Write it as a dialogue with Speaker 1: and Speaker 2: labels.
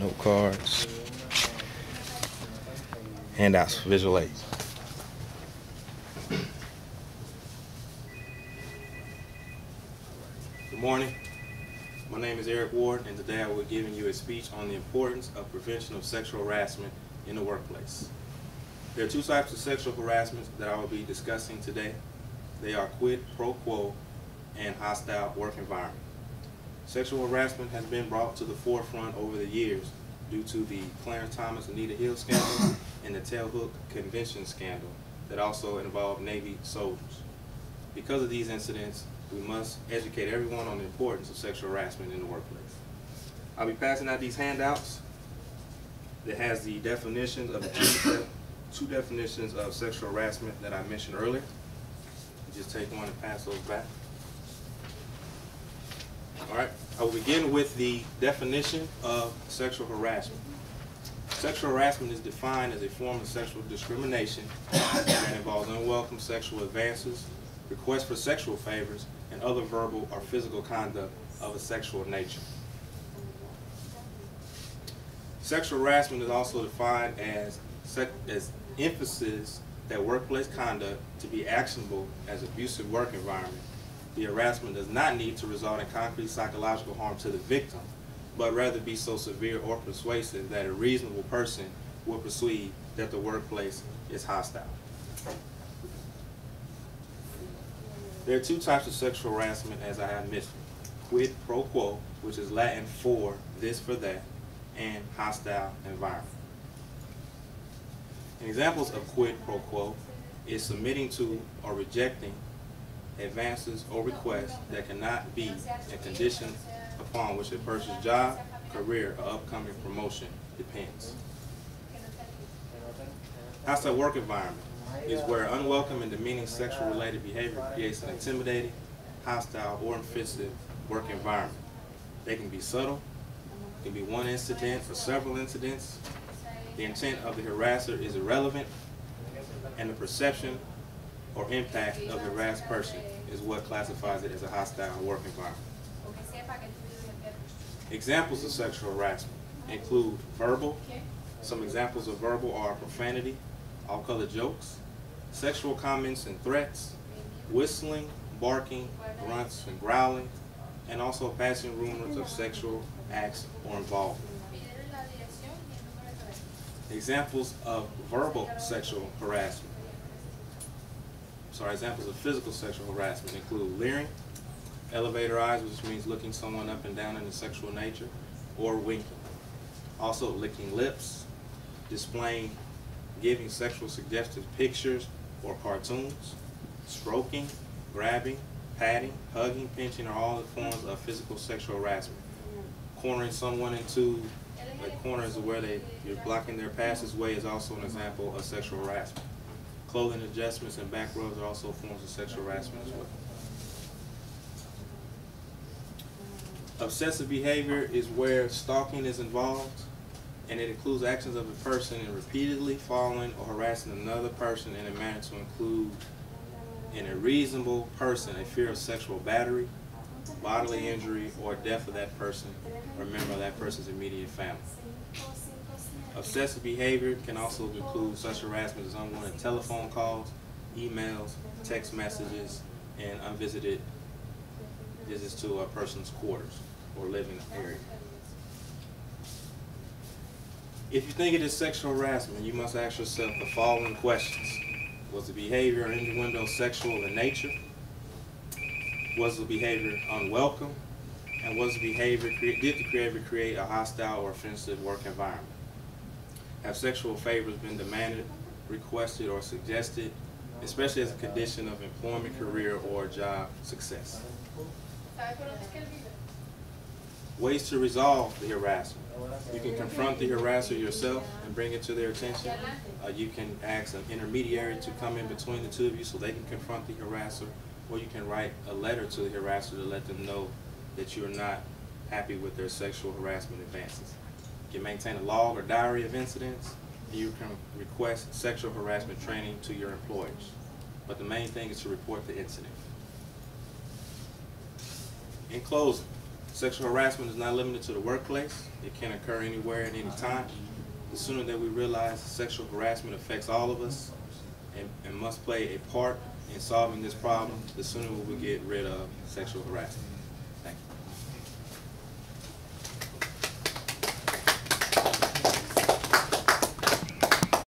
Speaker 1: note cards, handouts for visual aids. Good morning. My name is Eric Ward, and today I will be giving you a speech on the importance of prevention of sexual harassment in the workplace. There are two types of sexual harassment that I will be discussing today. They are quid pro quo and hostile work environment. Sexual harassment has been brought to the forefront over the years due to the Clarence Thomas Anita Hill scandal and the Tailhook Convention scandal that also involved Navy soldiers. Because of these incidents, we must educate everyone on the importance of sexual harassment in the workplace. I'll be passing out these handouts that has the definitions of the two definitions of sexual harassment that I mentioned earlier. Just take one and pass those back. All right, I will begin with the definition of sexual harassment. Sexual harassment is defined as a form of sexual discrimination that involves unwelcome sexual advances, requests for sexual favors, and other verbal or physical conduct of a sexual nature. Sexual harassment is also defined as emphasis that workplace conduct to be actionable as abusive work environment. The harassment does not need to result in concrete psychological harm to the victim, but rather be so severe or persuasive that a reasonable person will perceive that the workplace is hostile. There are two types of sexual harassment, as I have mentioned: quid pro quo, which is Latin for this for that, and hostile environment. Examples of quid pro quo is submitting to or rejecting advances or requests that cannot be a condition upon which a person's job, career, or upcoming promotion depends. Hostile work environment is where unwelcome and demeaning sexual related behavior creates an intimidating, hostile, or offensive work environment. They can be subtle, it can be one incident or several incidents. The intent of the harasser is irrelevant, and the perception or impact of the harassed person is what classifies it as a hostile work environment. Examples of sexual harassment include verbal. Some examples of verbal are profanity, off-color jokes, sexual comments and threats, whistling, barking, grunts, and growling, and also passing rumors of sexual acts or involvement. Examples of verbal sexual harassment. Examples of physical sexual harassment include leering, elevator eyes, which means looking someone up and down in a sexual nature, or winking. Also licking lips, displaying, giving sexual suggestive pictures or cartoons, stroking, grabbing, patting, hugging, pinching are all forms of physical sexual harassment. Cornering someone into a corner is where you're blocking their passageway is also an example of sexual harassment. Clothing adjustments and back rubs are also forms of sexual harassment as well. Obsessive behavior is where stalking is involved, and it includes actions of a person in repeatedly following or harassing another person in a manner to include in a reasonable person a fear of sexual battery, bodily injury, or death of that person or member of that person's immediate family. Obsessive behavior can also include such harassment as unwanted telephone calls, emails, text messages, and unvisited visits to a person's quarters or living area. If you think it is sexual harassment, you must ask yourself the following questions. Was the behavior or innuendo sexual in nature? Was the behavior unwelcome? And was the behavior, did the behavior create a hostile or offensive work environment? Have sexual favors been demanded, requested, or suggested, especially as a condition of employment, career, or job success? Ways to resolve the harassment. You can confront the harasser yourself and bring it to their attention. You can ask an intermediary to come in between the two of you so they can confront the harasser, or you can write a letter to the harasser to let them know that you're not happy with their sexual harassment advances. You can maintain a log or diary of incidents. You can request sexual harassment training to your employers. But the main thing is to report the incident. In closing, Sexual harassment is not limited to the workplace. It can occur anywhere at any time. The sooner that we realize sexual harassment affects all of us and must play a part in solving this problem, the sooner we will get rid of sexual harassment.